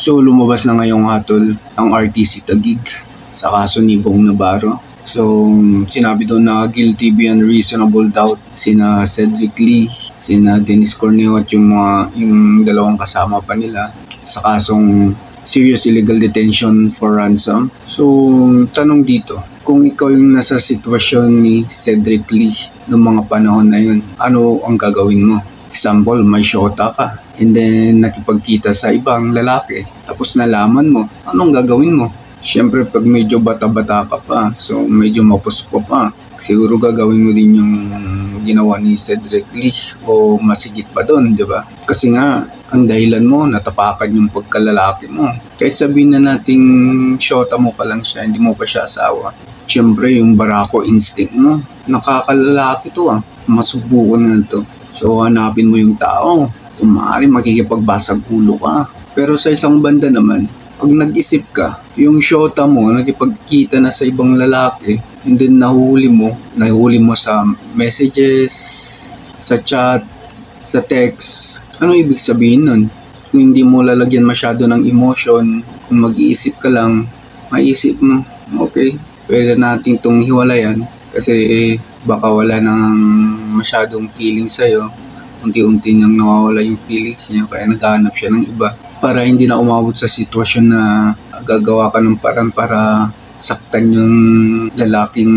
So lumabas na ngayong hatol ang RTC Taguig sa kaso ni Bong Navarro. So sinabi doon na guilty beyond reasonable doubt sina Cedric Lee, sina Dennis Corneo at yung dalawang kasama pa nila sa kasong serious illegal detention for ransom. So tanong dito, kung ikaw yung nasa sitwasyon ni Cedric Lee noong mga panahon na yun, ano ang gagawin mo? Example, may shota ka and then nakipagkita sa ibang lalaki tapos nalaman mo, anong gagawin mo? Siyempre pag medyo bata-bata ka pa, so medyo mapuspo pa, siguro gagawin mo din yung ginawa ni Cedric Lee o masigit pa doon, di ba? Kasi nga, ang dahilan mo, natapakan yung pagkalalaki mo. Kahit sabihin na nating shota mo pa lang siya, hindi mo pa siya asawa. Siyempre yung barako instinct mo, nakakalalaki to masubukan na to. So hanapin mo yung tao, kung maaari makikipagbasag ulo ka. Pero sa isang banda naman, pag nag-isip ka, yung shota mo, nakipagkita na sa ibang lalaki, and then nahuli mo sa messages, sa chat, sa text, ano ibig sabihin nun? Kung hindi mo lalagyan masyado ng emotion, kung mag-iisip ka lang, maisip mo, okay, pwede natin itong hiwalayan kasi baka wala nang masyadong feeling sa'yo. Unti-unti nang nawawala yung feelings niya kaya naghahanap siya ng iba para hindi na umabot sa sitwasyon na gagawa ka ng paraan para saktan yung lalaking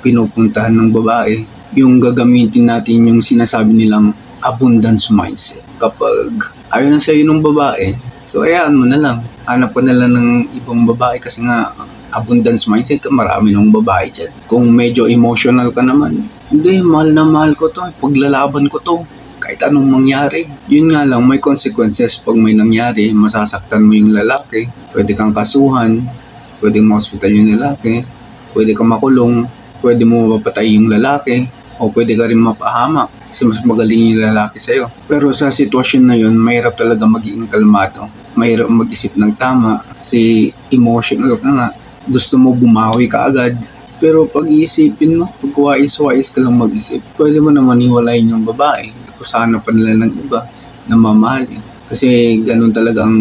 pinupuntahan ng babae. Yung gagamitin natin yung sinasabi nilang abundance mindset. Kapag ayaw na sa'yo ng babae, so ayaan mo na lang. Hanap ka na lang ng ibang babae kasi nga abundance mindset ka, marami ng babae dyan. Kung medyo emotional ka naman, hindi, mahal na mahal ko to, paglalaban ko to, kahit anong mangyari. Yun nga lang, may consequences pag may nangyari, masasaktan mo yung lalaki, pwede kang kasuhan, pwede ma-hospital yung lalaki, pwede kang makulong, pwede mo mapatay yung lalaki, o pwede ka rin mapahamak kasi mas magaling yung lalaki sa'yo. Pero sa sitwasyon na yun, mahirap talaga maging kalmado, mahirap mag-isip ng tama kasi emotional ka nga. Gusto mo bumawi ka agad. Pero pag-iisipin mo, pag wais-wais ka lang mag-isip, pwede mo naman hiwalayin yung babae. Kusana pa nila ng iba na mamahalin. Kasi ganun talaga ang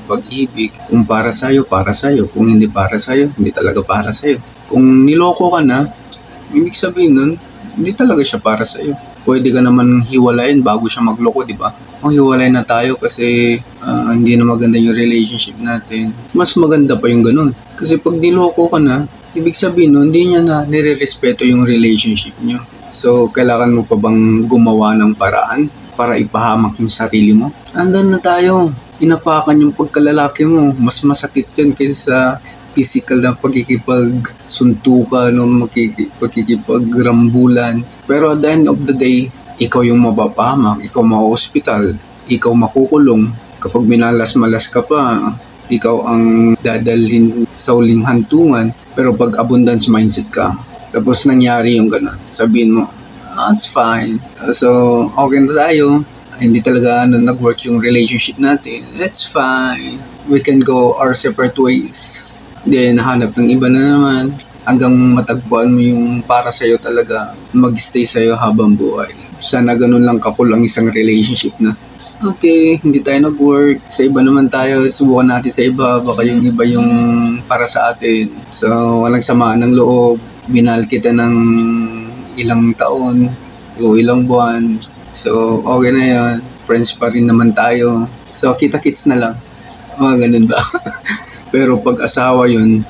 pag-ibig. Kung para sa'yo, para sa'yo. Kung hindi para sa'yo, hindi talaga para sa'yo. Kung niloko ka na, ibig sabihin nun, hindi talaga siya para sa'yo. Pwede ka naman hiwalayin bago siya magloko, di ba? Hiwalay na tayo kasi hindi na maganda yung relationship natin. Mas maganda pa yung ganun. Kasi pag niloko ka na, ibig sabihin nun, hindi niya na nire-respeto yung relationship niyo. So, kailangan mo pa bang gumawa ng paraan para ipahamak yung sarili mo? Andan na tayo. Inapakan yung pagkalalaki mo. Mas masakit yan kaysa sa physical na pagkikipagsuntukan o pagkikipagrambulan. Pero at the end of the day, ikaw yung mapapahamak, ikaw ma-hospital, ikaw makukulong. Kapag minalas-malas ka pa, ikaw ang dadalhin sa uling hantungan. Pero pag abundance mindset ka, tapos nangyari yung gano'n, sabihin mo, it's fine. So, okay na tayo. Hindi talaga nag-work yung relationship natin. It's fine. We can go our separate ways. Then, hanap ng iba na naman hanggang matagpuan mo yung para sa'yo talaga, mag-stay sa'yo habang buhay. Sana ganun lang kakulang isang relationship na, okay, hindi tayo nag-work, sa iba naman tayo, subukan natin sa iba, baka yung iba yung para sa atin. So, walang samaan ng loob, minahal kita ng ilang taon o ilang buwan, so okay na yun, friends pa rin naman tayo, so kita-kits na lang, ganun ba? Pero pag asawa yun,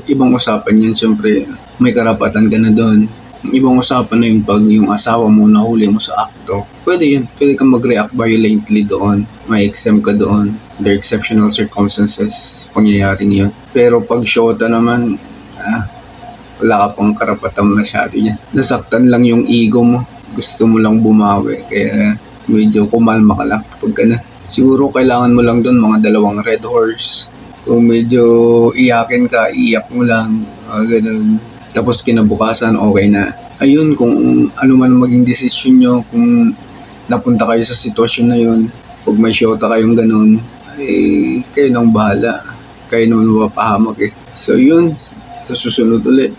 ibang usapan yun, syempre may karapatan ka na doon. Ibang usapan na yung pag yung asawa mo nahuli mo sa akto, pwede yun, pwede kang mag-react violently doon, may exempt ka doon, under exceptional circumstances, pangyayaring yun. Pero pag shota naman, wala ka pang karapatan masyado niya. Nasaktan lang yung ego mo, gusto mo lang bumawi, kaya medyo kumalma ka lang pag gano'n. Siguro kailangan mo lang doon mga 2 red horse. Kung medyo iyakin ka, iyak mo lang, ganun. Tapos kinabukasan, okay na. Ayun, kung ano man maging desisyon nyo, kung napunta kayo sa sitwasyon na yun, pag may shota kayong ganun, kayo nang bahala. Kayo naman mapapahamak So yun, sa susunod ulit.